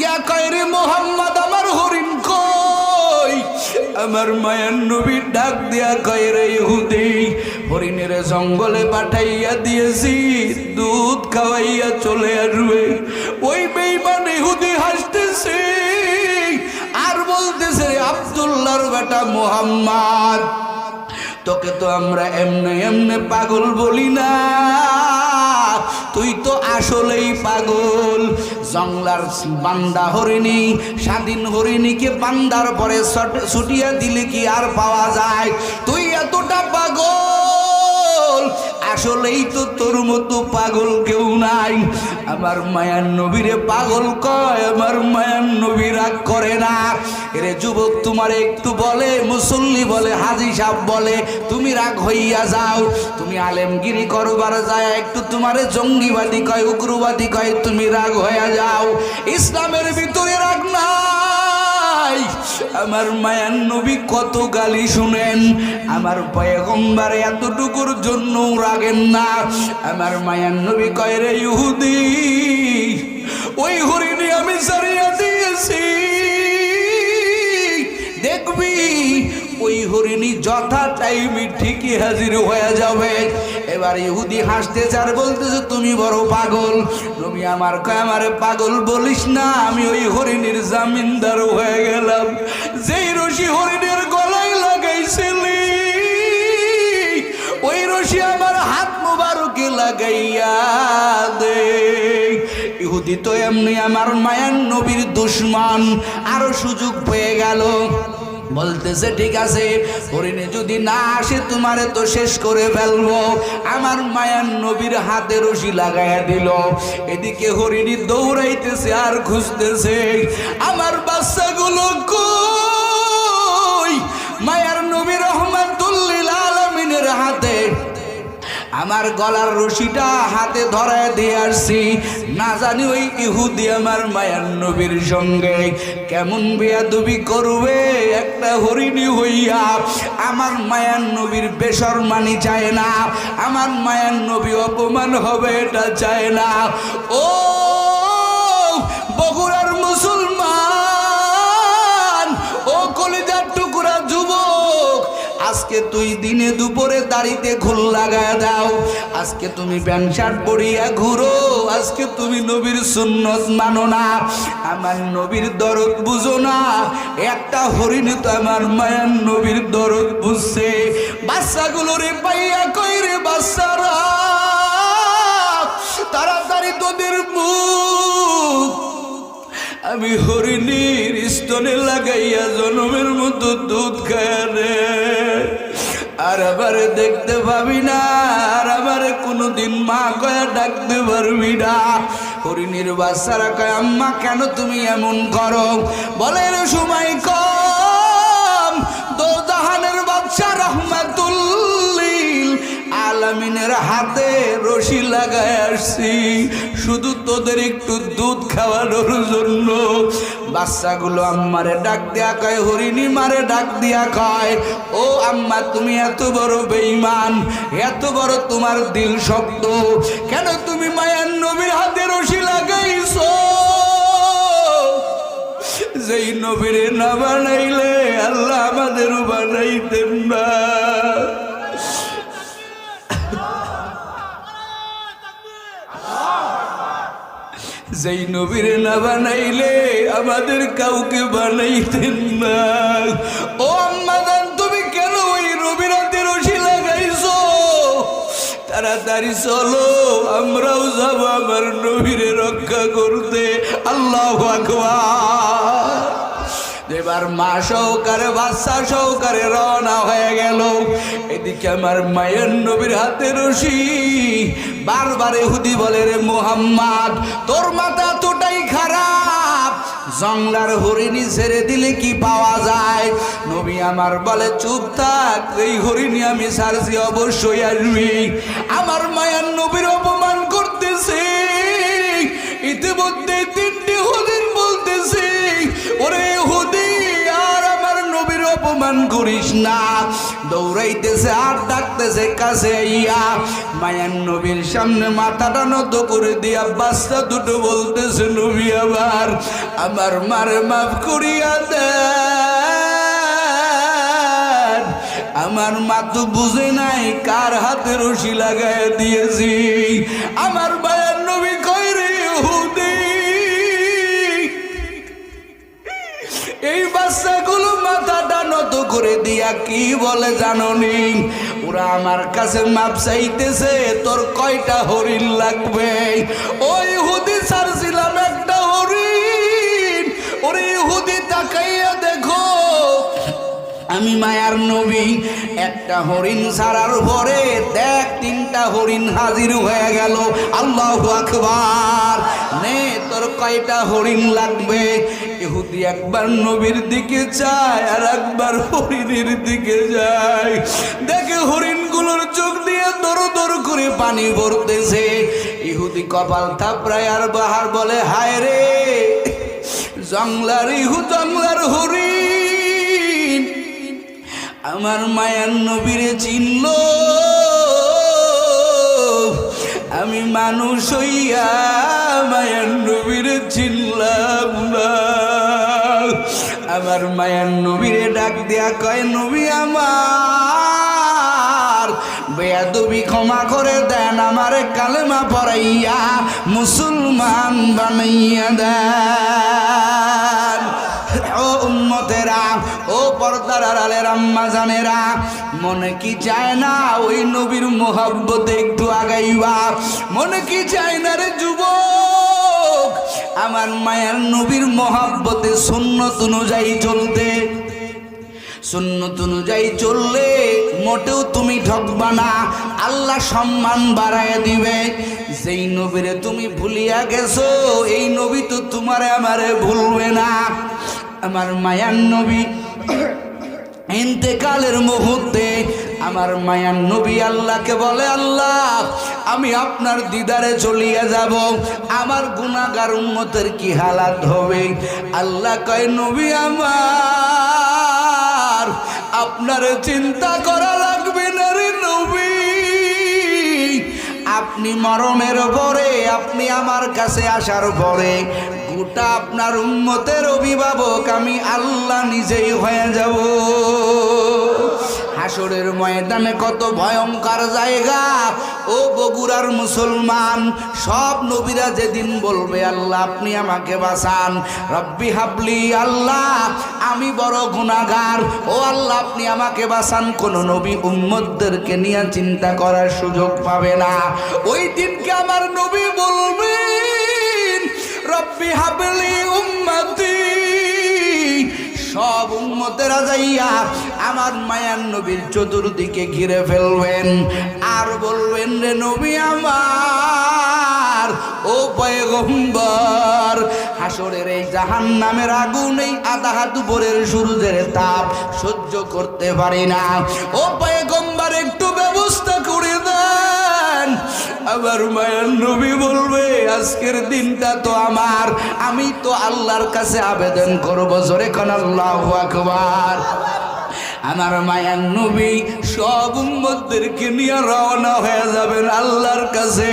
দেয়া কয় রে মুহাম্মদ আমার হরিণ কই? আমার মায়ার নবী ডাক দেয়া কয় রে ইহুদি হরিণের জঙ্গলে পাঠাইয়া দিয়েছি, দুধ খাওয়াইয়া চলে আসবে। ওই বেঈমান ইহুদি হাসতেছে আর বলতেছে রে আব্দুল্লাহর বেটা মুহাম্মদ, তোকে তো আমরা এমনে এমনে পাগল বলি না, তুই তো আসলেই পাগল। জংলার বান্দা হরিণী, স্বাধীন হরিণীকে বান্দার পরে ছুটিয়া দিলে কি আর পাওয়া যায়? তুই এতটা পাগল, আসলেই তো তোর মতো পাগল কেউ নাই। আমার মায়ার নবীরে পাগল কয়, আমার মায়ার নবী রাগ করে না। এরে যুবক তোমার একটু বলে, মুসল্লি বলে, হাজী সাহেব বলে তুমি রাগ হইয়া যাও, তুমি আলেমগিরি করবার যায় একটু তোমারে জঙ্গিবাদী কয়, উগ্রবাদী কয়, তুমি রাগ হইয়া যাও। ইসলামের ভিতরে রাগ নাই। আমার মায়ার নবী কত গালি শুনেন, আমার পয়গম্বর এতটুকুর জন্য রাগেন না। আমার মায়ার নবী কয় রে ইহুদি ওই হরিণী আমি ছাড়িয়া দিয়েছি, দেখবি ওই হরিণী যথা টাইমে ঠিকই হাজির হয়ে যাবে। এবার ইহুদি হাসতে চার বলতেছে তুমি বড় পাগল। নবী আমার কয় আমারে পাগল বলিস না, আমি ওই হরিণীর জামিনদার হয়ে গেলাম। যেই রশি হরিণের গলায় লাগাইছিলি ওই রশি আমার হাত মোবারকে লাগাইয়া দে। ইহুদি তো এমনি আমার মায়ার নবীর দুশমন, আরো সুযোগ পেয়ে গেল। বলতেছে ঠিক আছে হরিণে যদি না আসে তোমারে তো শেষ করে ফেলবো। আমার মায়ার নবীর হাতে রশি লাগাইয়া দিল। এদিকে হরিণী দৌড়াইতেছে আর খুঁজতেছে আমার বাচ্চাগুলো কই। মায়ার নবী রহমাতুল লিল আলামিনের হাতে আমার গলার রশিটা হাতে ধরায় দিয়ে আসছি। না জানি ওই ইহুদি আমার মায়ার নবীর সঙ্গে কেমন বেয়াদবি করবে। একটা হরিণী হইয়া আমার মায়ার নবীর বেশরমানি চায় না, আমার মায়ার নবী অপমান হবে এটা চায় না। ও বগুড়ার মুসলমান, ও কলিজার টুকরা যুবক, আজকে তুই দিনে দুপুরে দাড়িতে ঘুল লাগায় দাও, আজকে তুমি প্যান্ট শার্ট পরিয়া ঘুরো, আজকে তুমি নবীর সুন্নত মানো না, আমার নবীর দরদ বুঝো না। একটা হরিণ তো আমার মায়ার নবীর দরদ বুঝছে। বাচ্চাগুলোরে পাইয়া কই রে বাচ্চারা তাড়াতাড়ি তোদের মুখ আমি হরিণীর স্তনে লাগাইয়া জনমের মতো দুধ খায় রে। আর আবারে দেখতে পাবি না, আর আবারে কোনোদিন মা কয়া ডাকতে পারবি না। হরিণীর বাচ্চারা কয় আম্মা কেন তুমি এমন করো? বলে রে সময় কম, দোজাহানের বাদশা রহমাতুল লিল আলামিনের হাতে রশি লাগায় আসছি শুধু তোদের একটু দুধ খাওয়ানোর জন্য। বাচ্চাগুলো আম্মারে ডাক দিয়া কয়, হরিণী মারে ডাক দিয়া কয় ও আম্মা তুমি এত বড় বেঈমান, এত বড় তোমার দিল শক্ত, কেন তুমি মায়ার নবীর হাতে রশি লাগাইছো? যেই নবীরে না বানাইলে আল্লাহ আমাদেরও বানাইতেন না। যেই নবীরে না বানাইলে আমাদের কাউকে বানাইতেন না। ও আম্মা জান তুমি কেন ওই নবীর হাতে রশি লাগাইছো? তাড়াতাড়ি চলো আমরাও যাব আমার নবীরে রক্ষা করতে। আল্লাহু আকবার। এবার মা সহকারে বাচ্চা সহকারে রওনা হয়ে গেল। এদিকে আমার মায়ের নবীর হাতে রশি। বারবার ইহুদি বলে রে মুহাম্মদ তোর মাথা এতটাই খারাপ, জংলার হরিণী ছেড়ে দিলে কি পাওয়া যায়? নবী আমার বলে চুপ থাক, এই হরিণী আমি ছাড়ছি অবশ্যই আসবি। আমার মায়ের নবীর অপমান করতেছে। ইতিমধ্যে তিনটি হুদিন বলতেছে ওরে হুদি আর আমার নবীর অপমান করিস না। দৌড়াইতেছে আর ডাকতেছে কাছে ইয়া। মায়ার নবীর সামনে মাথাটা নত করে দিয়া বাচ্চা দুটো বলতেছে, নবী আমার মারে মাফ করিয়া দেন, আমার মা তো বুঝে নাই কার হাতে রশি লাগায় দিয়েছি। আমার মায়ার নবী কই রে ইহুদি, এই বাচ্চাগুলো মাথাটা নত করে দিয়া কি বলে জাননি? ওরা আমার কাছে মাপ চাইতেছে, তোর কয়টা হরিণ লাগবে? ওই ইহুদি ছাড়ছিলাম একটা হরিণ। ওরে ইহুদি তাকাইয়া দেখো, আমি মায়ার নবী একটা হরিণ ছাড়ার পরে দেখ 3টা হরিণ হাজির হয়ে গেল। আল্লাহু আকবার। নে তোর কয়টা হরিণ লাগবে? ইহুদি একবার নবীর দিকে চায় আর একবার হরিণের দিকে যায়। দেখে হরিণগুলোর চোখ দিয়ে দর দর করে পানি পড়তেছে। ইহুদি কপাল থাপড়ায় আর বাহার বলে, হায় রে জংলার জংলার হরিণ আমার মায়ার নবীরে চিনল। আমি মানুষ হইয়া মায়ার নবীরে চিনলাম না। আমার মায়ার নবীরে ডাক দেয়া কয়, নবী আমার বেয়াদবি ক্ষমা করে দেন, আমারে কালেমা পড়াইয়া মুসলমান বানাইয়া দেন। ও উম্মতেরা, ও পর্দার আড়ালের আম্মা জানেরা, মনে কি চায় না ওই নবীর মোহাব্বতে একটু আগাইবা? মনে কি চায় না রে যুবক আমার মায়ার নবীর মোহাব্বতে সুন্নত অনুযায়ী চলতে? সুন্নত অনুযায়ী চললে মোটেও তুমি ঠকবা না, আল্লাহ সম্মান বাড়াইয়া দিবে। যেই নবীরে তুমি ভুলিয়া গেছো, এই নবী তো তোমারে আমারে ভুলবে না। আমার মায়ার নবী ইন্তেকালের মুহূর্তে আমার মায়ার নবী আল্লাহকে বলে, আল্লাহ আমি আপনার দিদারে চলিয়া যাব, আমার গুনাহগার উম্মতের কি হালাত হবে? আল্লাহ কয়, নবী আমার আপনার চিন্তা করা লাগবে না রে নবী। আপনি মরণের পরে, আপনি আমার কাছে আসার পরে গোটা আপনার উম্মতের অভিভাবক আমি আল্লাহ নিজেই হয়ে যাব। হাসরের ময়দানে কত ভয়ঙ্কর জায়গা ও বগুড়ার মুসলমান। সব নবীরা যেদিন বলবে, আল্লাহ আপনি আমাকে বাঁচান, রব্বি হাবলি, আল্লাহ আমি বড় গুনাহগার, ও আল্লাহ আপনি আমাকে বাঁচান, কোন নবী উম্মতদেরকে নিয়ে চিন্তা করার সুযোগ পাবে না। ওই দিনকে আমার নবী বলবেন, রব্বি হাবলি উম্মতি। সব উম্মতেরা যাইয়া আমার মায়ার নবীর চতুর্দিকে ঘিরে ফেলবেন আর বলবেন, রে নবী আমার, ও পয়গম্বর, হাসরের এই জাহান্নামের আগুন, এই আধা হাত উপরের সূর্যের তাপ সহ্য করতে পারি না, ও পয়গম্বর একটু ব্যবস্থা করে দেন। আমার মায়ার নবী বলবে, আজকের দিনটা তো আমার, আমি তো আল্লাহর কাছে আবেদন করব, জোরে কোন আল্লাহু আকবার। আমার মায়ার নবী সব উম্মতদেরকে নিয়ে রওনা হয়ে যাবেন আল্লাহর কাছে।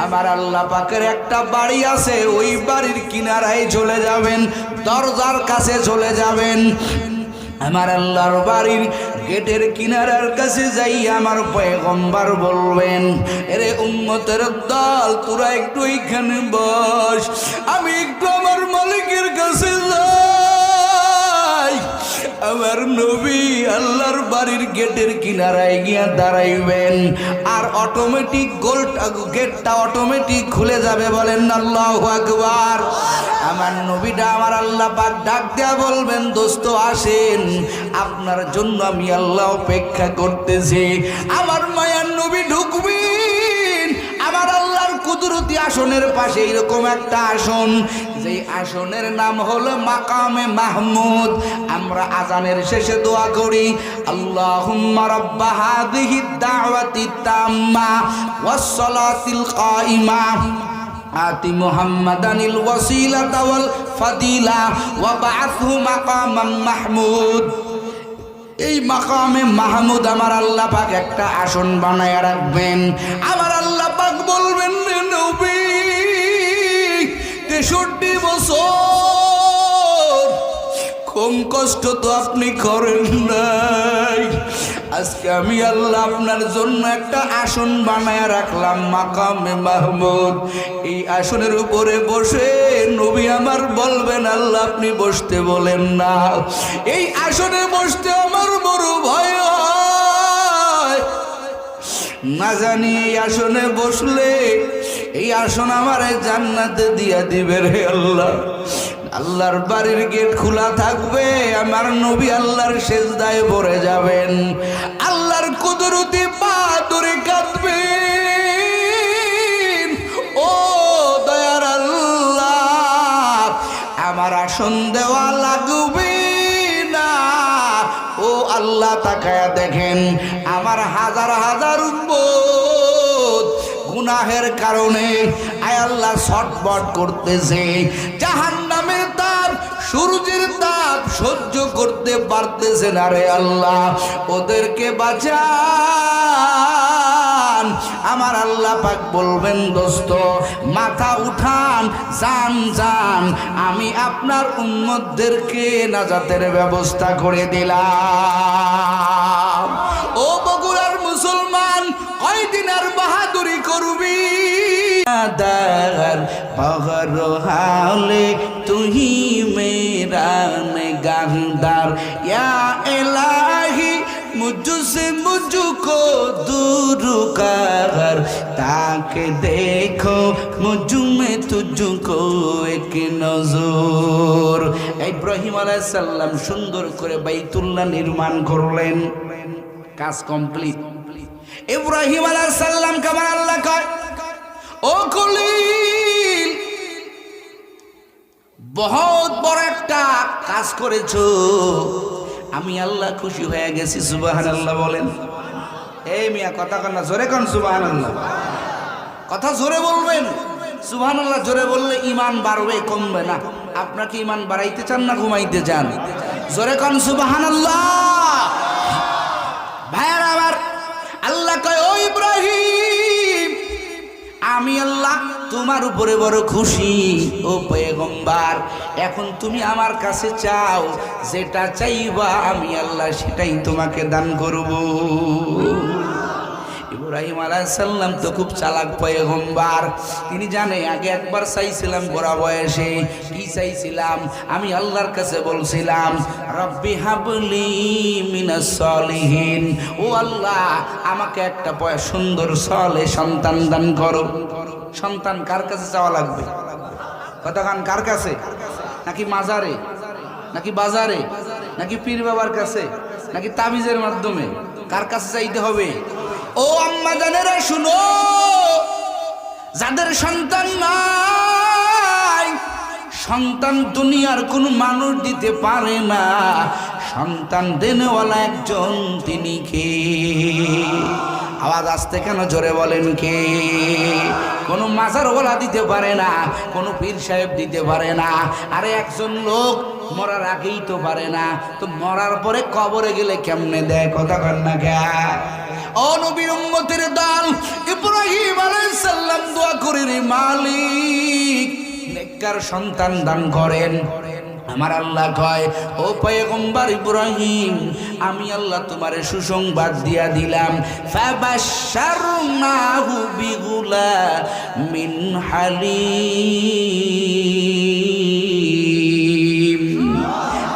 আমার আল্লাহ পাকের একটা বাড়ি আছে, ওই বাড়ির কিনারায় চলে যাবেন, দরজার কাছে চলে যাবেন। আমার আল্লাহর বাড়ির গেটের কিনারার কাছে যাই আমার পয়গম্বর বলবেন, এরে উম্মতের দল, তোরা একটু এইখানে বস, আমি একটু আমার মালিকের কাছে যাই। আমার নবী আল্লাহর বাড়ির গেটের কিনারায় গিয়া দাঁড়াইবেন আর অটোমেটিক গেটটা অটোমেটিক খুলে যাবে, বলেন আল্লাহু আকবার। আমার নবীটা আমার আল্লাহ পাক ডাক দেয়া বলবেন, দোস্ত আসেন, আপনার জন্য আমি আল্লাহ অপেক্ষা করতেছি। আমার মায়ার নবী ঢুকবেন আমার আল্লাহর কুদরতি আসনের পাশে, এরকম একটা আসন, যেই আসনের নাম হলো মাকামে মাহমুদ। আমরা আজানের শেষে দোয়া করি, আল্লাহুম্মা রাব্বা হাযিহিদ দাওয়াতিত তাম্মা ওয়াস সালাতিল কাইমা আতি মুহাম্মাদানিল ওয়াসিলাতা ওয়াল ফাদিলা ওয়া বা'আথহু মাকামান মাহমুদ। এই মাকামে মাহমুদ আমার আল্লাহ পাক একটা আসন বানায় রাখবেন। আমার আল্লাহ পাক বলবেন, নবী 63 বছর কম কষ্ট তো আপনি করেন নাই, আজকে আমি আল্লাহ আপনার জন্য একটা আসন বানায় রাখলাম মাকামে মাহমুদ। এই আসনের উপরে বসে নবী আমার বলবেন, আল্লাহ আপনি বসতে বলেন না, এই আসনে বসতে আমার বড় ভয় হয়, না জানি এই আসনে বসলে এই আসন আমার জান্নাতে দিয়া দিবে রে আল্লাহ। আল্লাহর বাড়ির গেট খোলা থাকবে, আমার নবী আল্লাহর সেজদায় পড়ে যাবেন, আল্লাহর কুদরতি পা ধরে কাঁদবেন, ও দয়ার আল্লাহ আমার আসন দেওয়া লাগবে না। ও আল্লাহ তাকায়া দেখেন, আমার হাজার হাজার উম্মত গুনাহের কারণে আয় আল্লাহ ছটফট করতেছে, জাহান্নামের তাপ সূর্যের তাপ সহ্য করতে পারতেছে না রে আল্লাহ, ওদেরকে বাঁচান। আমার আল্লাহ পাক বলবেন, দোস্ত মাথা উঠান, যান যান, আমি আপনার উম্মতদেরকে নাজাতের ব্যবস্থা করে দিলাম। ও বগুড়ার মুসলমান, কয়দিন আর বাহাদুরি করবি? पगर हाले तू ही मेरा निगाहदार, या इलाही मुझसे मुझको दूर कर, ताकि देखो मुझ में तुझको एक नजर। ইব্রাহিম আলাইহিস সালাম সুন্দর করে বাইতুল্লাহ নির্মাণ করলেন, কাজ কমপ্লিট। ইব্রাহিম আলাইহিস সালাম কেমন আল্লাহ কয়, ও খলিল বহুত বড় একটা কাজ করেছো, আমি আল্লাহ খুশি হয়ে গেছি। সুবহানাল্লাহ বলেন। এই মিয়া কথা কন না, জোরে কন সুবহানাল্লাহ, কথা জোরে বলবেন। সুবহানাল্লাহ জোরে বললে ঈমান বাড়বে, কমবে না। আপনারা কি ঈমান বাড়াইতে চান না ঘুমাইতে চান? জোরে কন সুবহানাল্লাহ। ভাইরা আমার, আল্লাহ কয়, ও ইব্রাহিম আমি আল্লাহ তোমার উপরে বড় খুশি। ও পয়গম্বর, এখন তুমি আমার কাছে চাও, যেটা চাইবা আমি আল্লাহ সেটাই তোমাকে দান করব। ইব্রাহিম আলাইহিস সালাম তো খুব চালাক পয়গম্বর, তিনি জানে আগে একবার চাইছিলাম বড় বয়সে, কি চাইছিলাম? আমি আল্লাহর কাছে বলছিলাম, রব্বি হাবলি মিনাস সলিহিন, ও আল্লাহ আমাকে একটা সুন্দর সালেহ সন্তান দান করো। সন্তান কার কাছে চাওয়া লাগবে? কথাখান কার কাছে? নাকি মাজারে, নাকি বাজারে, নাকি পীর বাবার কাছে, নাকি তাবিজের মাধ্যমে? কার কাছে চাইতে হবে? ও আম্মা জানেরা শুনো, যাদের সন্তান নাই, সন্তান দুনিয়ার কোন মানুষ দিতে পারে না, সন্তান দেনেওয়ালা একজন, তিনি কে? আওয়াজ আসতে কেন, জোরে বলেন কে? কোনো মাজারওয়ালা দিতে পারে না, কোনো পীর সাহেব দিতে পারে না। আরে একজন লোক মরার আগেই তো পারে না, তো মরার পরে কবরে গেলে কেমনে দেয়? কথা কন না কে? ও নবীর উম্মতের দল, ইব্রাহিম আলাইহিস সালাম দোয়া করে, রে মালিক নেককার সন্তান দান করেন। আমার আল্লাহ কয়, ও পয়গম্বর ইব্রাহিম আমি আল্লাহ তোমারে সুসংবাদ দিয়া দিলাম, ফাবাশশারনাহু বিগুলামিন হালিম।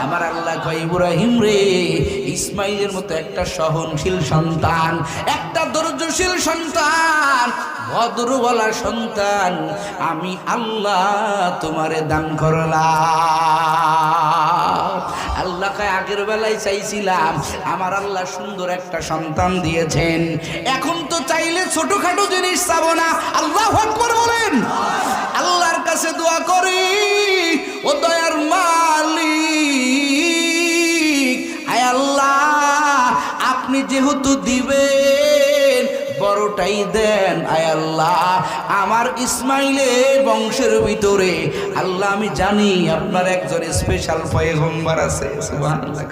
আমার আল্লাহ কয়, ইব্রাহিম রে, ইসমাইলের মতো একটা সহনশীল সন্তান, একটা ধৈর্যশীল সন্তান, ভদ্রওয়ালা সন্তান আমি আল্লাহ তোমারে দান করলাম। আল্লাহ কয়, আগের বেলায় চাইছিলাম, আমার আল্লাহ সুন্দর একটা সন্তান দিয়েছেন, এখন তো চাইলে ছোটখাটো জিনিস চাবো না। আল্লাহু আকবার বলেন। আল্লাহর কাছে দোয়া করি, ও দয়ার মালিক, আয় আল্লাহ আপনি যেহেতু দিবেন বড়টাই দেন। আয় আল্লাহ আমার ইসমাইলের বংশের ভিতরে আল্লাহ আমি জানি আপনার একজন স্পেশাল পয়গম্বর আছে। সুবহানাল্লাহ।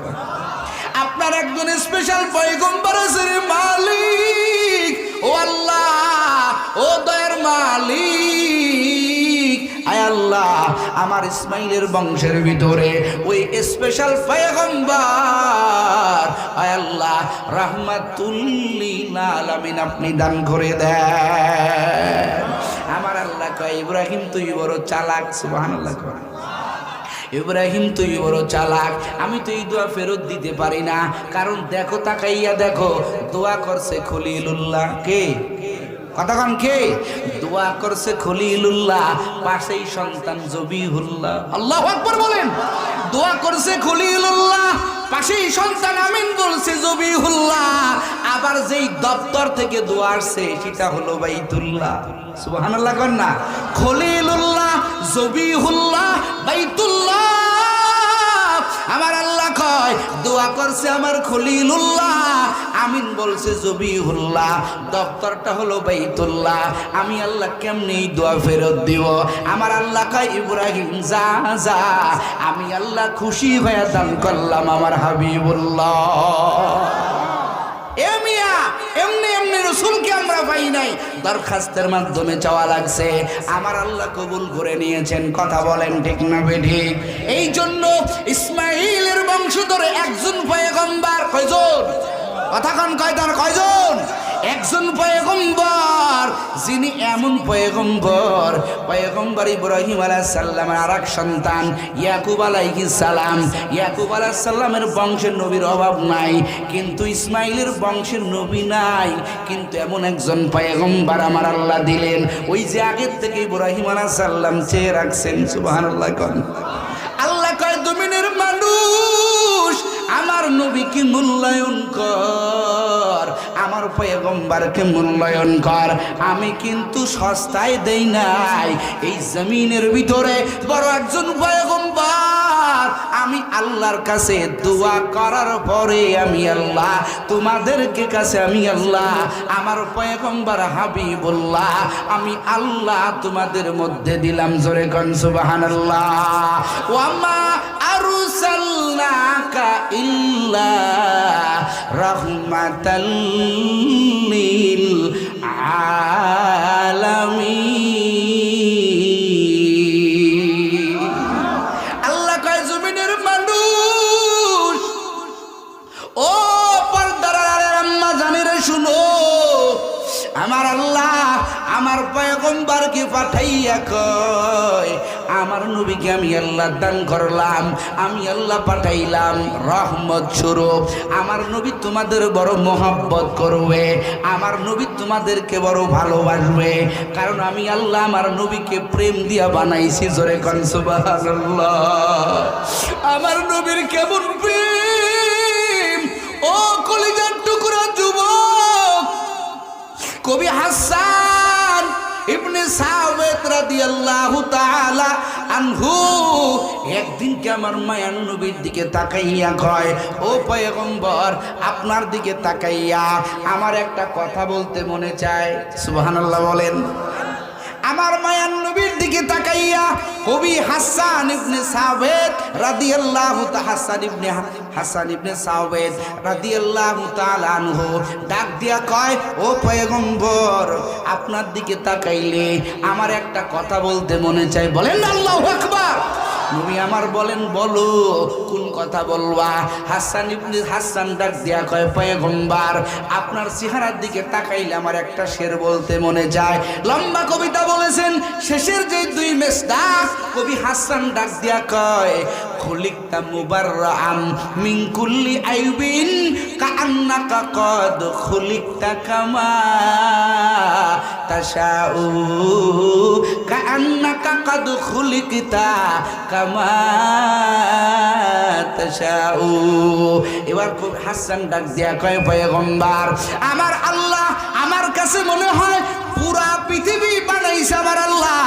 আপনার আপনার একজন স্পেশাল পয়গম্বর আছে রে মালিক। ও আল্লাহ, ও দয়ার মালিক, আয় আল্লাহ, আমার ইসমাইলের বংশের ভিতরে ওই স্পেশাল পয়গম্বর আয় আল্লাহ রাহমাতুল লিল আলামিন আপনি দান করে দেন। আমার আল্লাহ কয়, ইব্রাহিম তুই বড় চালাক। সুবহানাল্লাহ। ইব্রাহিম তুই বড় চালাক, আমি তো এই দোয়া ফেরত দিতে পারি না। কারণ দেখো, তাকাইয়া দেখো, দোয়া করছে খলিলুল্লাহ। কে কতক্ষণ? কে দোয়া করছে? খলিলুল্লাহ, পাশেই সন্তান জবিহুল্লাহ। আল্লাহু আকবার বলেন। দোয়া করছে খলিলুল্লাহ, পাশেই সন্তান আমিন বলছে জবিহুল্লাহ। আবার যেই দপ্তর থেকে দোয়া আসছে সেটা হলো বাইতুল্লাহ। সুবহানাল্লাহ কর না। খলিলুল্লাহ, জবিহুল্লাহ, বাইতুল্লাহ। আমার আল্লাহ কয়, দোয়া করছে আমার খলিলুল্লাহ, আমিন বলছে জবিহুল্লাহ, দপ্তরটা হলো বাইতুল্লাহ। আমি আল্লাহ কেমনে এই দোয়া ফেরত দিব? আমার আল্লাহ কয়, ইব্রাহিম যা যা, আমি আল্লাহ খুশি হয়ে দান করলাম আমার হাবিবুল্লাহ। এ মিয়া, এমনি এমনি রাসূলকে আমরা পাই নাই, দরখাস্তের মাধ্যমে চাওয়া লাগছে। আমার আল্লাহ কবুল করে নিয়েছেন। কথা বলেন ঠিক না বেঠিক? এই জন্য ইসমাইলের বংশধরে একজন পয়গম্বর। কয়জন? কথা কন, কয়জন? কয়জন? একজন পয়গম্বর, যিনি এমন পয়গম্বর, পয়গম্বর ইব্রাহিম আলাইহিস সালামের আরেক সন্তান ইয়াকুব আলাইহিস সালাম। ইয়াকুব আলাইহিস সালামের বংশের নবীর অভাব নাই, কিন্তু ইসমাইলের বংশের নবী নাই। কিন্তু এমন একজন পয়গম্বর আমার আল্লাহ দিলেন, ওই যে আগের থেকে ইব্রাহিম আলাইহিস সালাম চেয়ে রাখছেন। সুবহানাল্লাহ কন। আল্লাহ কয়, জমিনের মানুষ আমার নবীকে মূল্যায়ন কর, আমার পয়গম্বরকে মূল্যায়ন কর। আমি কিন্তু সস্তায় দেই নাই। এই জমিনের ভিতরে বড় একজন পয়গম্বর, আমি আল্লাহর কাছে দোয়া করার পরে আমি আল্লাহ তোমাদেরকে কাছে আমি আল্লাহ আমার পয়গম্বর হাবিবুল্লাহ আমি আল্লাহ তোমাদের মধ্যে দিলাম। জোরে কোন সুবহানাল্লাহ। ওয়ামা আরসালনাকা ইল্লা রাহমাতাল লিল আলামিন। আল্লাহ কয়, জমিনের মানুষ, ও পর্দার আড়ালের আম্মা জানেরে শুনো, আমার আল্লাহ আমার পয়গম্বরকে পাঠাইয়া কয়, আমার নবীকে আমি আল্লাহ দান করলাম, আমি আল্লাহ পাঠাইলাম রহমত স্বরূপ। আমার নবী তোমাদের বড় মোহাব্বত করবে, আমার নবী তোমাদেরকে বড় ভালোবাসবে, কারণ আমি আল্লাহ আমার নবীকে প্রেম দিয়া বানাইছি। জোরে কোন সুবহানাল্লাহ। আমার নবীর কেমন প্রেম! ও কলিজার টুকরা যুবক, কবি হাসান ইবনে সাবিত রাদিয়াল্লাহু তাআলা আনহু একদিন কে আমার মায়ার নবীর দিকে তাকাইয়া কয়, ও পয়গম্বর, আপনার দিকে তাকাইয়া আমার একটা কথা বলতে মনে চায়। সুবহানাল্লাহ বলেন। আমার মায়ার নবীর দিকে তাকাইয়া কবি হাসান ইবনে সাবিত রাদিয়াল্লাহু হাসান ইবনে সাবিত রাদিয়াল্লাহু তাআলা আনহু ডাক দিয়া কয়, ও পয়গম্বর, আপনার দিকে তাকাইলে আমার একটা কথা বলতে মনে চায়। বলেন আল্লাহু আকবার। নবী আমার বলেন, বলো কোন কথা বলবা? হাসান ডাক দিয়া কয়, পয়গম্বর, আপনার চেহারার দিকে তাকাইলে আমার একটা শের বলতে মনে যায়। লম্বা কবিতা বলেছেন, শেষের যে দুই মেসদাক কবি হাসান ডাক দিয়া কয়, খুলিকতা মুবাররাআম মিন কুল্লি আইবিন কাআন্নাকা কদ খুলিকতা কামা তাশাউ কাআন্নাকা কদ খুলিকতা কামা তাশাউ। এবার কবি হাসান ডাক দিয়া কয়, পয়গম্বর, আমার আল্লাহ আমার কাছে মনে হয় পুরা পৃথিবী বানাইছে আমার আল্লাহ,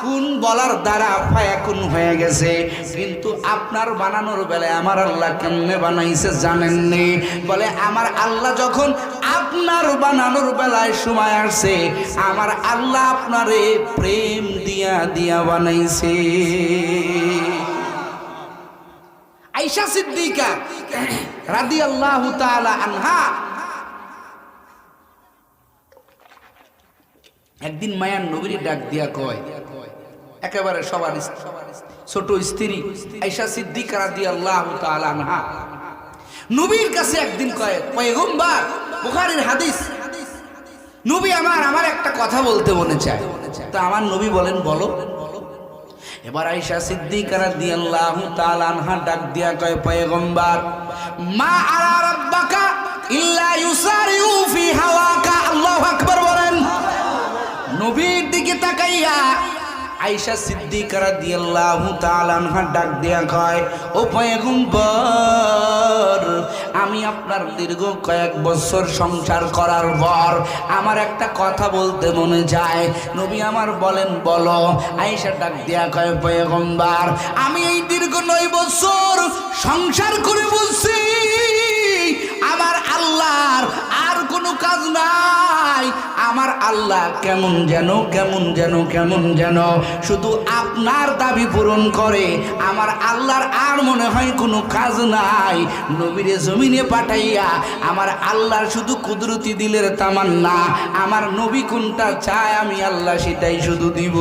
কোন বলার দ্বারা ফায়াকুন হয়ে গেছে, কিন্তু আপনার বানানোর বেলায় আমার আল্লাহ কেমনে বানাইছে জানেননি? বলে, আমার আল্লাহ যখন আপনার বানানোর বেলায় সময় আসছে, আমার আল্লাহ আপনারে প্রেম দিয়া দিয়া বানাইছে। আয়েশা সিদ্দিকা রাদিয়াল্লাহু তাআলা আনহা একদিন মায়ার নবীর ডাক দিয়া কয়, একেবারে সবার ছোট স্ত্রী আয়েশা সিদ্দিকা রাদিয়াল্লাহু তাআলা আনহা নবীর কাছে একদিন কয়, পয়গম্বর, বুখারীর হাদিস, নবী আমার একটা কথা বলতে মনে চায়। তা আমার নবী বলেন, বলো। এবার আয়েশা সিদ্দিকা রাদিয়াল্লাহু তাআলা আনহা ডাক দিয়া কয়, পয়গম্বর, মা আরা রাব্বাকা ইল্লা ইউসারিউ ফি হাওয়াকা। আল্লাহু আকবার বলেন। নবীর দিকে তাকাইয়া আয়েশা সিদ্দিকা রাদিয়াল্লাহু তাআলা আনহা ডাক দিয়া কয়, ও পয়গম্বর, আমি আপনার দীর্ঘ কয়েক বছর সংসার করার পর আমার একটা কথা বলতে মনে চায়। নবী আমার বলেন, বলো। আয়েশা ডাক দিয়া কয়, পয়গম্বর, আমি এই দীর্ঘ 9 বছর সংসার করে বলছি আমার আল্লাহর আর কোনো কাজ নাই। আমার আল্লাহ কেমন যেন শুধু আপনার দাবি পূরণ করে। আমার আল্লাহর আর মনে হয় কোনো কাজ নাই। নবীরে জমিনে পাঠাইয়া আমার আল্লাহর শুধু কুদরতি দিলের তামান্না, আমার নবী কোনটা চায় আমি আল্লাহ সেটাই শুধু দিব।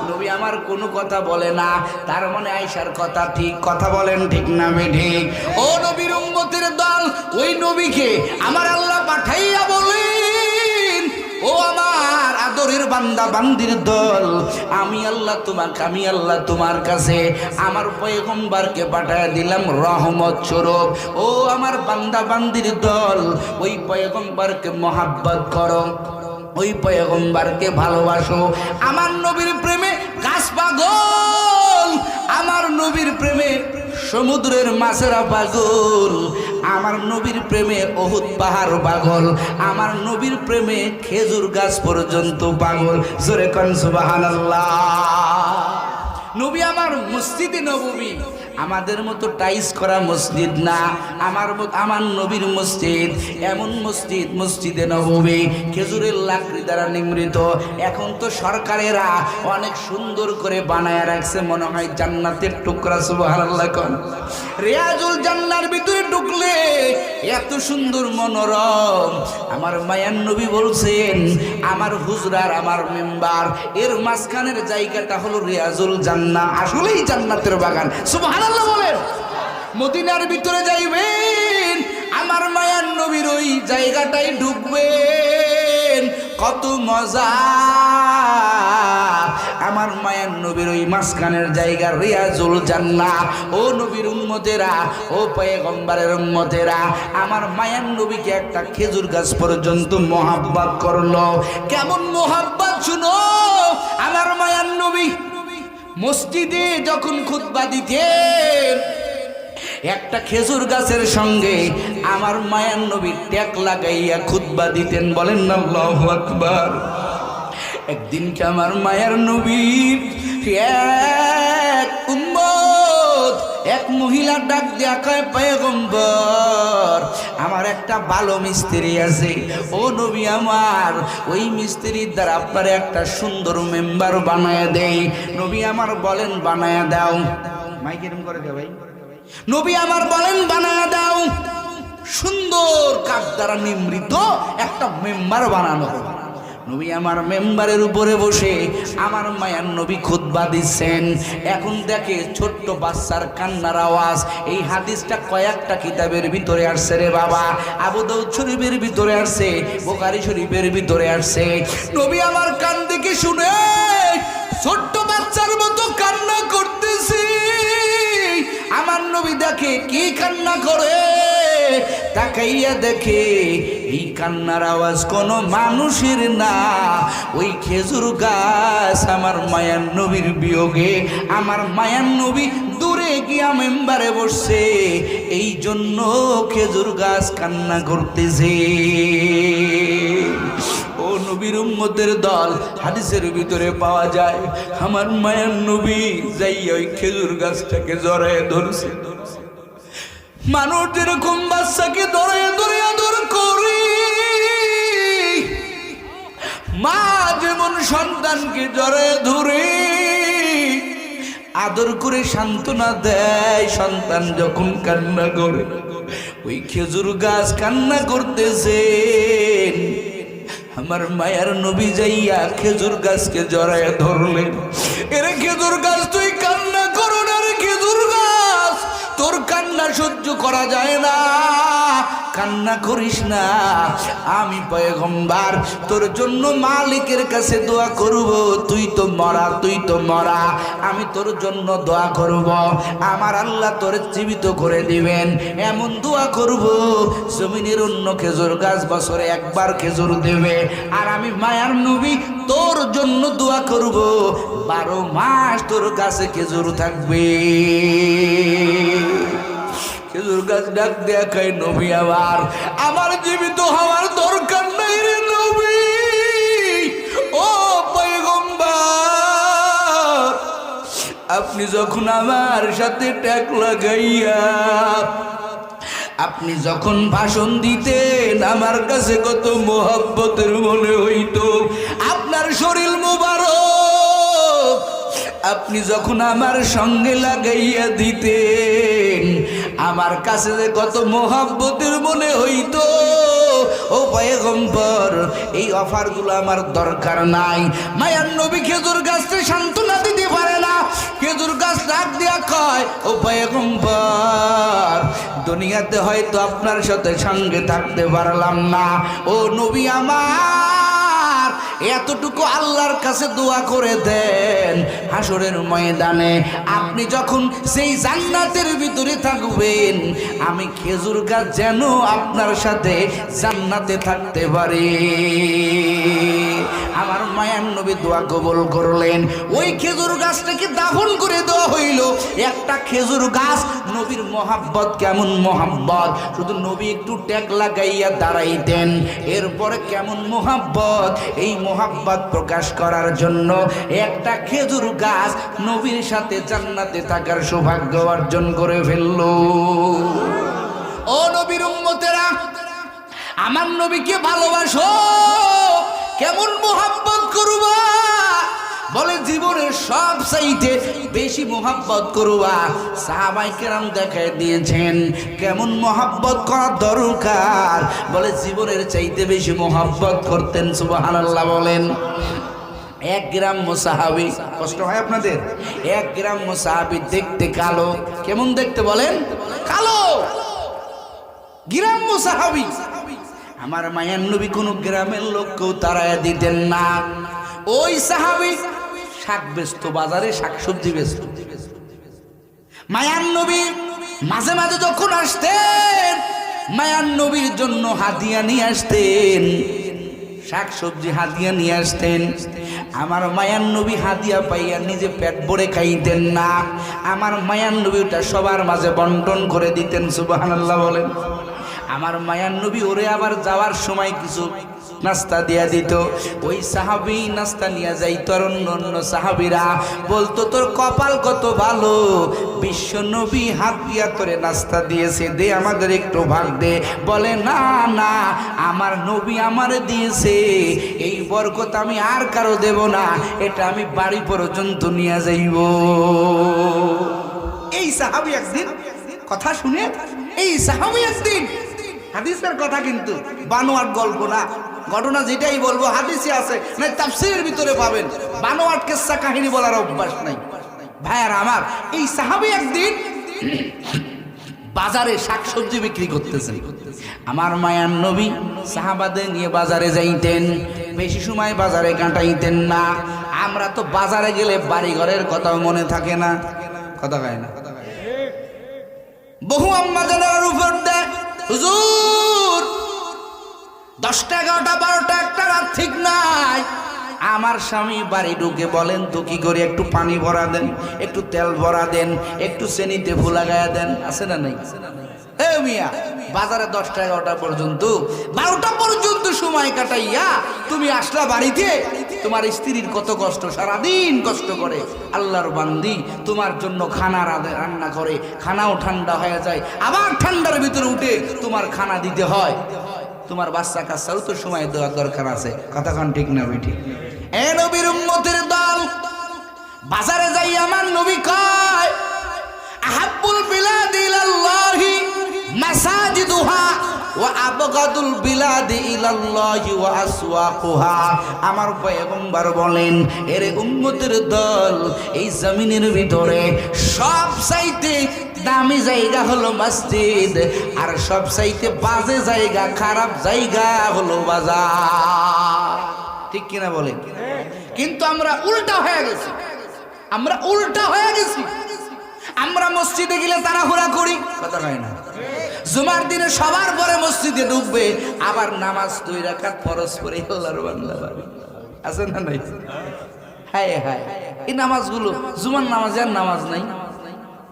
নবী আমার কোনো কথা বলে না, তার মানে আয়েশার কথা ঠিক। কথা বলেন ঠিক না বেঠিক? ও নবীর উম্মতের দল, ওই নবীকে আমার আল্লাহ পাঠাইয়া বলেন, ও আমার আদরের বান্দা বান্দির দল, আমি আল্লাহ তোমার কাছে আমার পয়গম্বরকে পাঠাইয়া দিলাম রহমত স্বরূপ। ও আমার বান্দা বান্দির দল, ওই পয়গম্বরকে মহাব্বত করো, ওই পয়গম্বরকে ভালোবাসো। আমার নবীর প্রেমে গাছ পাগল, আমার নবীর প্রেমে সমুদ্রের মাছেরা পাগল, আমার নবীর প্রেমে উহুদ পাহাড় পাগল, আমার নবীর প্রেমে খেজুর গাছ পর্যন্ত পাগল। জোরে কোন সুবহানাল্লাহ। নবী আমার মসজিদে নববী আমাদের মতো টাইস করা মসজিদ না, আমার নবীর মসজিদ এমন মসজিদ, মসজিদে নববী খেজুরের লাকড়ি দ্বারা নির্মিত। এখন তো সরকারেরা অনেক সুন্দর করে বানায় রাখছে, মনে হয় জান্নাতের টুকরা। সুবহানাল্লাহ কোন। রিয়াজুল জান্নার ভিতরে ঢুকলে এত সুন্দর মনোরম। আমার মায়ার নবী বলছেন, আমার হুজরার আমার মেম্বার এর মাঝখানের জায়গাটা হলো রিয়াজুল জান্নাহ, আসলেই জান্নাতের বাগান। সুবহানাল্লাহ বলেন। মদিনার ভিতরে যাইবেন, আমার মায়ার নবীর ওই জায়গাটাই ঢুকবেন, কত মজা। আমার মায়ার নবীর ওই মাঝখানের জায়গা রিয়াজুল জান্নাহ। ও নবীর উম্মতেরা, ও পয়গম্বরের উম্মতেরা, আমার মায়ার নবীকে একটা খেজুর গাছ পর্যন্ত মহাব্বত করলো। কেমন মহাব্বত শুনো। আমার মায়ার নবী মসজিদে যখন খুতবা দিতেন, একটা খেজুর গাছের সঙ্গে আমার মায়ার নবী ট্যাক লাগাইয়া খুতবা দিতেন। বলেন না আল্লাহু আকবার। একদিনকে আমার মায়ার নবীর এক উম্মত, এক মহিলা ডাক দিয়া কয়, পয়গম্বর, আমার একটা ভালো মিস্ত্রি আছে, ও নবী আমার, ওই মিস্ত্রির দ্বারা আপনার একটা সুন্দর মেম্বার বানায় দেই। নবী আমার বলেন, বানায়া দাও। মাইকেরম করে দে ভাই। নবী আমার বলেন, বানায়া দাও। সুন্দর কাঠ দ্বারা নির্মিত একটা মেম্বার বানানো। নবী আমার মেম্বারের উপরে বসে আমার মায়ার নবী খুতবা দিচ্ছেন। এখন দেখে ছোট্ট বাচ্চার কান্নার আওয়াজ। এই হাদিসটা কয়েকটা কিতাবের ভিতরে আসছে রে বাবা। আবু দাউদ শরীফের ভিতরে আসছে, বুখারী শরীফের ভিতরে আসছে। নবী আমার কান থেকে শুনে ছোট্ট বাচ্চার মতো কান্না করতেছি। আমার নবী দেখে কি কান্না করে, তাকাইয়া দেখে এই কান্নার আওয়াজ কোনো মানুষের না, ওই খেজুর গাছ। আমার মায়ার নবীর বিয়োগে আমার মায়ার নবী দূরে গিয়া মেম্বারে বসছে, এই জন্য খেজুর গাছ কান্না করতেছে। ও নবীর উম্মতের দল, হাদিসের ভিতরে পাওয়া যায় আমার মায়ার নবী যাইয়া ওই খেজুর গাছটাকে জড়ায় ধরছে। মানুষ যেরকম বাচ্চাকে ধরে ধরে আদর করি, মা যেমন সন্তানকে জড়ায় ধরে, আদর করে সান্ত্বনা দেয়। সন্তান যখন কান্না করে, ওই খেজুর গাছ কান্না করতেছেন, আমার মায়ার নবী যাইয়া খেজুর গাছকে জড়ায় ধরলেন। এরে খেজুর গাছ তুই কান্না করো না রে খেজুর গাছ, তোর কান্না সহ্য করা যায় না, কান্না করিস না। আমি পয়গম্বর তোর জন্য মালিকের কাছে দোয়া করব। তুই তো মরা, তুই তো মরা, আমি তোর জন্য দোয়া করব। আমার আল্লাহ তোর জীবিত করে দিবেন, এমন দোয়া করব জমিনের অন্য খেজুর গাছ বছরে একবার খেজুর দেবে। আর আমি মায়ার নবী তোর জন্য দোয়া করব, 12 মাস তোর কাছে খেজুর থাকবে। খেজুর গাছ ডাক দেয়া কয়, নবী আমার জীবিত হওয়ার দরকার নাই রে নবী। ও পয়গম্বর, আপনি যখন আমার সাথে ট্যাগ লাগাইয়া আপনি যখন ভাষণ দিতেন, আমার কাছে কত মোহাব্বতের মনে হইতো। আপনার শরীর মোবারক আপনি যখন আমার সঙ্গে লাগাইয়া দিতেন, আমার কাছে যে কত মোহাব্বতের মনে হইতো। ও পয়গম্বর, এই অফারগুলো আমার দরকার নাই। মায়ার নবী খেজুর গাছকে সান্ত্বনা দিতে পারে না। খেজুর গাছ ডাক দিয়া কয়, ও পয়গম্বর, দুনিয়াতে হয়তো আপনার সাথে সঙ্গে থাকতে পারলাম না। ও নবী আমার, এতটুকু আল্লাহর কাছে দোয়া করে দেন, হাসরের ময়দানে আপনি যখন সেই জান্নাতের ভিতরে থাকবেন, আমি খেজুর গাছ যেন আপনার সাথে জান্নাতে থাকতে পারি। আমার মায়ার নবী দোয়া কবুল করলেন। ওই খেজুর গাছটাকে দাফন করে দেওয়া হইল। একটা খেজুর গাছ, নবীর মোহাব্বত কেমন মোহাব্বত, শুধু নবী একটু ট্যাগ লাগাইয়া দাঁড়াইতেন, এরপরে কেমন মোহাব্বত। এই মোহাব্বত প্রকাশ করার জন্য একটা খেজুর গাছ নবীর সাথে জান্নাতে থাকার সৌভাগ্য অর্জন করে ফেলল। ও নবীর উম্মতেরা, আমার নবীকে ভালোবাসো, কেমন মোহাব্বত করবা, বলে জীবনের সব চাইতে বেশি মোহাব্বত করবা। সাহাবায়ে কেরাম দেখায় দিয়েছেন কেমন মোহাব্বত করা দরকার, বলে জীবনের চাইতে বেশি মোহাব্বত করতেন। সুবহানাল্লাহ বলেন। 1 গ্রাম্য সাহাবী, কষ্ট হয় আপনাদের? 1 গ্রাম্য সাহাবী দেখতে কালো। কেমন দেখতে বলেন? কালো। গ্রাম্য সাহাবী। আমার মায়ার নবী কোন গ্রামের লোককেও তাড়াইয়া দিতেন না। ওই সাহাবী শাক বেচত, বাজারে শাকসবজি বেচত। মায়ার নবী মাঝে মাঝে যখন আসতেন, মায়ার নবীর জন্য হাদিয়া নিয়ে আসতেন, শাকসবজি হাদিয়া নিয়ে আসতেন। আমার মায়ার নবী হাদিয়া পাইয়া নিজে পেট ভরে খাইতেন না, আমার মায়ার নবী ওটা সবার মাঝে বন্টন করে দিতেন। সুবহানাল্লাহ বলেন। আমার মায়ার নবী ওরে আবার যাওয়ার সময় কিছু নাস্তা দিয়া দিত। ওই সাহাবী নাস্তা নিয়ে যাইতো, আর অন্য সাহাবীরা বলতো তোর কপাল কত ভালো, বিশ্ব নবী হাত দিয়া করে নাস্তা দিয়েছে, দে আমাদের একটু ভাগ দে। বলে না না, আমার নবী আমারে দিয়েছে, এই বরকত আমি আর কারো দেব না, এটা আমি বাড়ি পর্যন্ত নিয়ে যাইব। এই সাহাবী একদিন কথা শুনে, এই সাহাবী একদিন, হাদিসের কথা কিন্তু বানোয়াট গল্প না, ঘটনা যেটাই বলবো হাদিসে আছে, না তাফসীরের ভিতরে পাবেন। বানোয়াট কিসসা কাহিনী বলার অভ্যাস নাই ভাইয়ার আমার। এই সাহাবী একদিন বাজারে শাকসবজি বিক্রি করতেছেন। আমার মায়ার নবী সাহাবাদের নিয়ে বাজারে যাইতেন, বেশি সময় বাজারে কাটাইতেন না। আমরা তো বাজারে গেলে বাড়ি ঘরের কথাও মনে থাকে না, কথা কয় না। বহু আম্মা জানার উপর দেয়, হুজুর 10টা 11টা 12টা একটা রাত ঠিক নাই, আমার স্বামী বাড়ি ঢুকে বলেন তো কি করে, একটু পানি ভরা দেন, একটু তেল ভরা দেন, একটু চেনিতে ফুল লাগায়া দেন, আছে না নাই? হে মিয়া, বাজারে 10টা 11টা পর্যন্ত 12টা পর্যন্ত সময় কাটাইয়া তুমি আসলা বাড়িতে। তোমার স্ত্রীর কত কষ্ট, সারাদিন কষ্ট করে, আল্লাহর বান্দি তোমার জন্য খানা রান্না করে, খানাও ঠান্ডা হয়ে যায়, আবার ঠান্ডার ভিতরে উঠে তোমার খানা দিতে হয়। তোমার বাচ্চা কাচ্চারও তো সময় দেওয়ার দরকার আছে, কথা কান ঠিক না বেঠি? এ নবীর উম্মতের দল, বাজারে যাই আমার নবী কয় আহাব্বুল বিলাদি ইলাল্লাহি মাসাজিদুহা ওয়া আবগাদুল বিলাদি ইলাল্লাহি ওয়া আসওয়াকুহা। আমার পয়গম্বর বলেন, এরে উম্মতের দল, এই জমিনের ভিতরে সবচাইতে দামি জায়গা হলো মসজিদ, আর সবচাইতে বাজে জায়গা, খারাপ জায়গা হলো বাজার। ঠিক কিনা বলেন? কিন্তু আমরা উল্টা হয়ে গেছি, আমরা মসজিদে গেলে তাড়াহুড়া করি, কথা হয় না। জুমার দিনে সবার পরে মসজিদে ঢুকবে, আবার নামাজ 2 রাকাত ফরজ করে আল্লাহর বান্দা বাড়ি আছে না নাই? হায় হায়, এই নামাজগুলো জুমার নামাজ আর নামাজ নাই,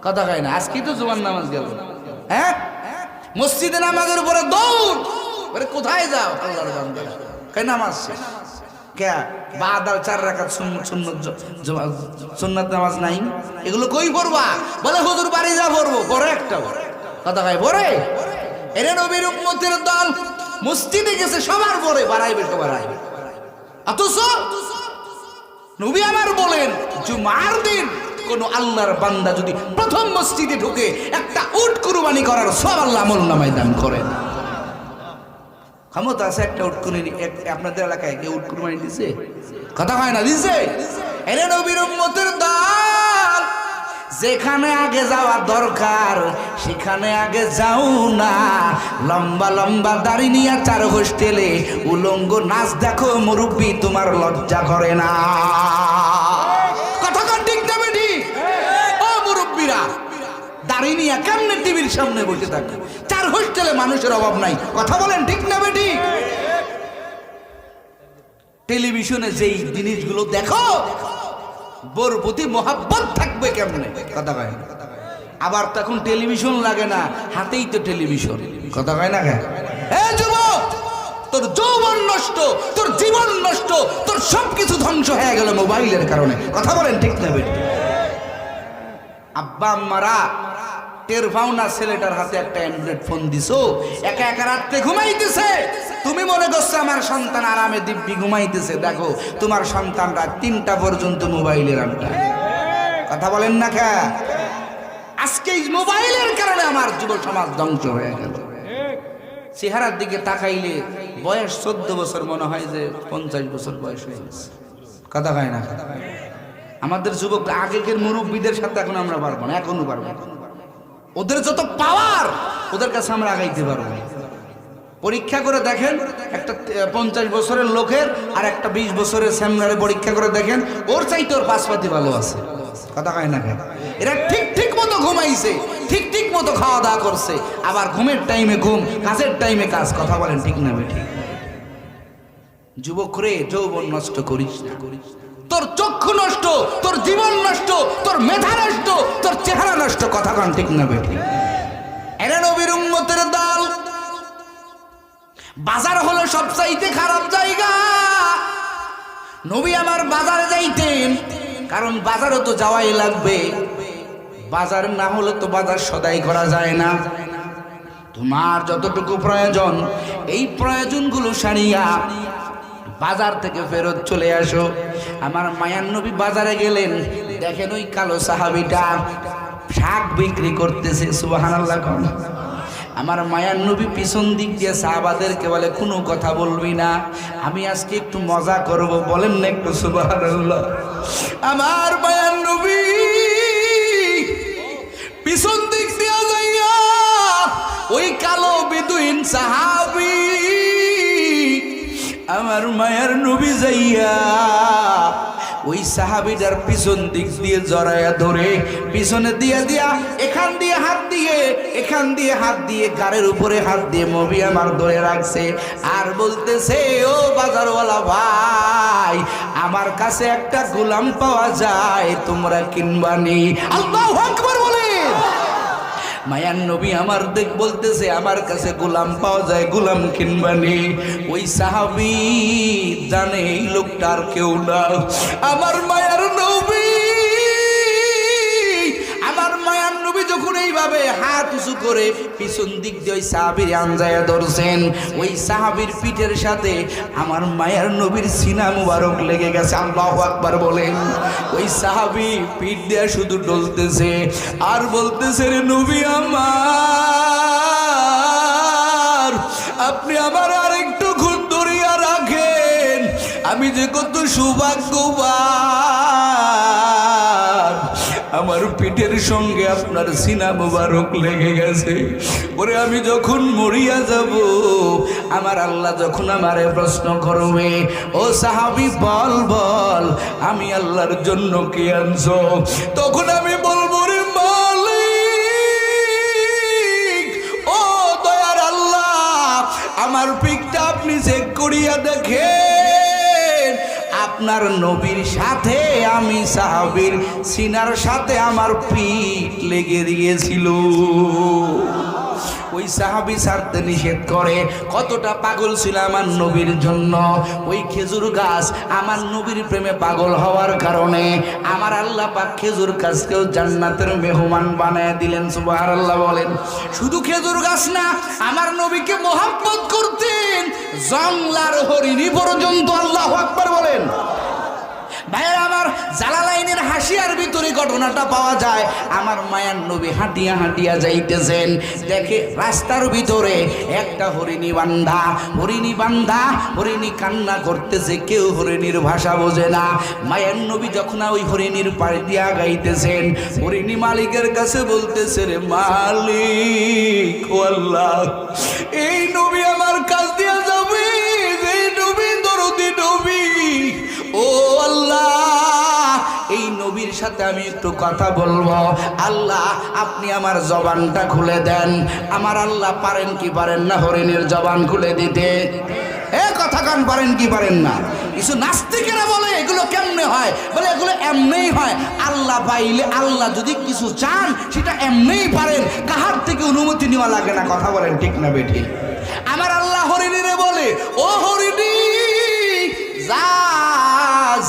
কথা হয় না। আজকে তো জুমার নামাজ গেল, হ্যাঁ মসজিদে নামাজের উপরে দৌড়, বলে কোথায় যাও আল্লাহর বান্দা, কই নামাজ শেষ কে বাদাল 4 রাকাত সুন্নাত নামাজ নাই, এগুলো কই পড়বা? বলে হুজুর বাড়ি যা পড়বো, পরে একটা কথা কয় পরে। এরে নবীর উম্মতের দল মসজিদে গেছে সবার পরে, বাড়াইবে সবার আইবে, অথচ নবী আমার বলেন জুমার দিন কোন আল্লাহর বান্দা যদি প্রথম মসজিদে ঢুকে একটা উট কুরবানি করার সব আল্লাহ আমলনামায় দান করেন। ক্ষমতা আছে একটা উট কুরবানি, আপনাদের এলাকায় কেউ উট কুরবানি দিছে? কথা হয় না, দিছে? এরে নবীর উম্মতের দল, যেখানে আগে যাওয়া দরকার সেখানে আগে যাও না। লম্বা লম্বা দাড়ি নিয়ে 4 হোস্টেলে উলঙ্গ নাচ দেখো মুরব্বী, তোমার লজ্জা করে না? কথা কন ঠিক না বেটি? ও মুরব্বীরা, দাড়ি নিয়ে কেমনে টিভির সামনে বসে থাকে? 4 হোস্টেলে মানুষের অভাব নাই, কথা বলেন ঠিক না বেটি? টেলিভিশনে যেই জিনিসগুলো দেখো, বোর প্রতি মোহাব্বত থাকবে কেমনে, কথা কয় না। আবার তখন টেলিভিশন লাগে না, হাতেই তো টেলিভিশন, কথা কয় না। এ যুবক, তোর যৌবন নষ্ট, তোর জীবন নষ্ট, তোর সবকিছু ধ্বংস হয়ে গেল মোবাইলের কারণে, কথা বলেন ঠিক না বেটি? আব্বা আম্মারা টের পাও না ছেলেটার হাতে একটা অ্যান্ড্রয়েড ফোন দিছো, একা একা রাত্রে ঘুমাইতেছে, তুমি মনে করছো আমার সন্তান আরামে দিব্যি ঘুমাইতেছে, দেখো তোমার সন্তানরা 3টা পর্যন্ত মোবাইলের আড্ডা, কথা বলেন না কে? আজকে এই মোবাইলের কারণে আমার যুব সমাজ ধ্বংস হয়ে গেল। চেহারার দিকে তাকাইলে বয়স 14 বছর মনে হয় যে 50 বছর বয়স হয়ে গেছে, কথা হয় না। আমাদের যুবক আগের মুরব্বীদের সাথে এখন আমরা পারবো না, এখনো পারবো না। ওদের যত পাওয়ার, ওদের কাছে আমরা আগাইতে পারবো না। পরীক্ষা করে দেখেন, একটা 50 বছরের লোকের আর একটা 20 বছরের স্যামনারে পরীক্ষা করে দেখেন, ওর চাইতে ওর পাশপাতি ভালো আছে, কথা কয় না। এরা ঠিক মতো ঘুমাইছে, ঠিক মতো খাওয়া দাওয়া করছে, আবার ঘুমের টাইমে ঘুম, কাজের টাইমে কাজ, কথা বলেন ঠিক না বেঠিক? যুবক রে, যৌবন নষ্ট করিস না, তোর চক্ষু নষ্ট, তোর জীবন নষ্ট, তোর মেধা নষ্ট, তোর চেহারা নষ্ট, কথা কন ঠিক না বেঠিক? এরা নবীর উম্মতের দল, বাজার হলো সবচাইতে খারাপ জায়গা। নবী আমার বাজারে যাইতেন, কারণ বাজারও তো যাওয়াই লাগবে, বাজার না হলে তো বাজার সদাই করা যায় না। তোমার যতটুকু প্রয়োজন, এই প্রয়োজনগুলো সারিয়া বাজার থেকে ফেরত চলে আসো। আমার মায়ার নবী বাজারে গেলেন, দেখেন ওই কালো সাহাবীটা শাক বিক্রি করতেছে, সুবহানাল্লাহ। আমার মায়ার নবী পিছন দিক দিয়ে সাহাবাদেরকে বলে, কোনো কথা বলবি না, আমি আজকে একটু মজা করব, বলেন না একটু সুবহানাল্লাহ। আমার মায়ার নবী পিছন দিক দিয়ে যাইয়া ওই কালো বেদুইন সাহাবী, আমার মায়ার নবী যাইয়া ওই সাহাবীটার পিছন দিক দিয়ে জড়ায়া ধরে, পিছনে দিয়া এখান দিয়ে হাত দিয়ে, এখান দিয়ে হাত দিয়ে, গাড়ির উপরে হাত দিয়ে নবী আমার ধরে রাখছে, আর বলতেছে, ও বাজারওয়ালা ভাই, আমার কাছে একটা গোলাম পাওয়া যায়, তোমরা কিনবানি? আল্লাহু আকবার বলেন। মায়ার নবী আমার দেখ বলতেছে, আমার কাছে গোলাম পাওয়া যায়, গোলাম কিনবানি? ওই সাহাবী জানে এই লোকটার কেউ না, আমার মায়ার নবী। আমার মায়ার নবী যখন এই এইভাবে হাত উঁচু করে পিছন দিক দিয়ে ওই সাহাবীর আঞ্জায়া ধরছেন। ওই সাহাবীর পিঠের সাথে আমার মায়ার নবীর সিনা মুবারক লেগে গেছে। আল্লাহু আকবার বলেন। ওই সাহাবী পিঠ দিয়ে শুধু ডলতেছে আর বলতেছে, রে নবী আমার, আপনি আমার আরেকটু খুদ ধরিয়া রাখেন, আমি যে কত সৌভাগ্যবান, আমার পিঠের সঙ্গে আপনার সিনা মুবারক লেগে গেছে। ওরে আমি যখন মরিয়া যাব, আমার আল্লাহ যখন আমারে প্রশ্ন করবে, ও সাহাবী বল বল আমি আল্লাহর জন্য কি আনছো, তখন আমি বলবো, রে মালিক, ও দয়ার আল্লাহ, আমার পিঠটা আপনি চেক করিয়া দেখেন, আপনার নবীর সাথে আমি সাহাবীর সিনার সাথে আমার পিঠ লেগে দিয়েছিল। ওই সাহাবী ছাড়তে নিষেধ করে। কতটা পাগল ছিল আমার নবীর জন্য। ওই খেজুর গাছ আমার নবীর প্রেমে পাগল হওয়ার কারণে আমার আল্লাহ পাক খেজুর গাছকেও জান্নাতের মেহমান বানায় দিলেন। সুবহানাল্লাহ বলেন। শুধু খেজুর গাছ না, আমার নবীকে মোহাব্বত করতেন জংলার হরিণী পর্যন্ত। আল্লাহু আকবার বলেন। ভাইয়ের আমার, জালালাইনের হাসিয়ার ভিতরে ঘটনাটা পাওয়া যায়। আমার মায়ার নবী হাঁটিয়া হাঁটিয়া যাইতেছেন, দেখে রাস্তার ভিতরে একটা হরিণী বান্ধা, হরিণী কান্না করতেছে, কেউ হরিণীর ভাষা বোঝে না। মায়ার নবী যখন ওই হরিণীর পাড়ে দিয়া গাইতেছেন, হরিণী মালিকের কাছে বলতেছে, রে মালিক, ও আল্লাহ, এই নবী আমার কাছ দিয়া যাবে, এই নবী দরদি নবী, ও আল্লাহ, এই নবীর সাথে আমি একটু কথা বলবো, আল্লাহ আপনি আমার জবানটা খুলে দেন। আমার আল্লাহ পারেন কি পারেন না হরিণের জবান খুলে দিতে? কথা কান পারেন কি পারেন না? কিছু নাস্তিকেরা বলে এগুলো কেমনে হয়, বলে এগুলো এমনেই হয়। আল্লাহ পাইলে, আল্লাহ যদি কিছু চান সেটা এমনেই পারেন, কাহার থেকে অনুমতি নেওয়া লাগে না। কথা বলেন ঠিক না বেঠি? আমার আল্লাহ হরিণীরে বলে, ও হরিণী যা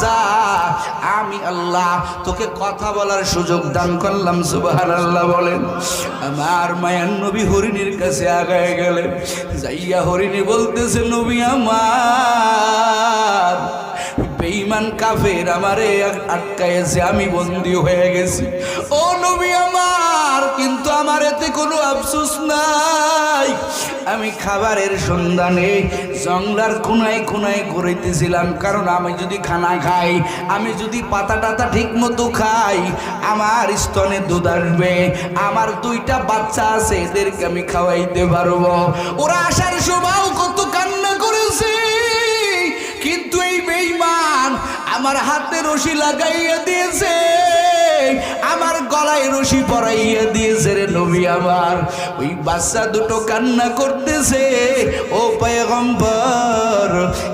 যা, আমি আল্লাহ তোকে কথা বলার সুযোগ দান করলাম। সুবহানাল্লাহ বলেন। আমার মায়ার নবী হরিণীর কাছে আগায় গেলেন, যাইয়া হরিণী বলতেছে, নবী আমার, বেঈমান কাফের আমারে আটকায়েছে, আমি বন্দী হয়ে গেছি। ও নবী আমার, কিন্তু আমার এতে কোনো আফসোস নাই। আমি খাবারের সন্ধানে জংলার কোনায় কোনায় ঘুরাইতেছিলাম, কারণ আমি যদি খানা খাই, আমি যদি পাতা টাতা ঠিক মতো খাই, আমার স্তনে দুধ আসবে, আমার দুইটা বাচ্চা আছে, এদেরকে আমি খাওয়াইতে পারবো। ওরা আসার সময়ও কত কান্না করেছে, কিন্তু এই বেঈমান আমার হাতে রশি লাগাইয়া দিয়েছে, আমার গলায় রশি পরাইয়া দিয়েছে। রে নবী আমার, ওই বাচ্চা দুটো কান্না করতেছে, ও পয়গম্বর,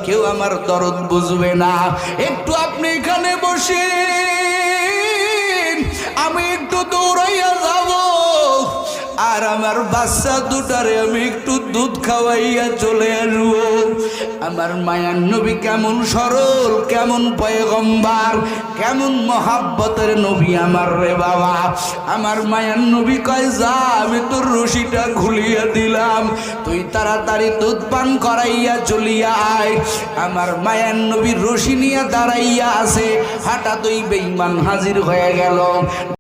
কেউ আমার দরদ বুঝবে না, একটু আপনি এখানে বসে, আমি একটু দৌড়াইয়া যাব, আর আমার বাচ্চা দুটারে আমি একটু দুধ খাওয়াইয়া চলে আসবো। আমার মায়ার নবী কেমন সরল, কেমন পয়গম্বর, কেমন মহাব্বতের নবী আমার রে বাবা। আমার মায়ার নবী কয়, যা, আমি তোর রশিটা খুলিয়া দিলাম, তুই তাড়াতাড়ি দুধ পান করাইয়া চলিয়া আয়। আমার মায়ার নবী রশি নিয়ে দাঁড়াইয়া আছে, হঠাৎ ওই বেঈমান হাজির হয়ে গেল।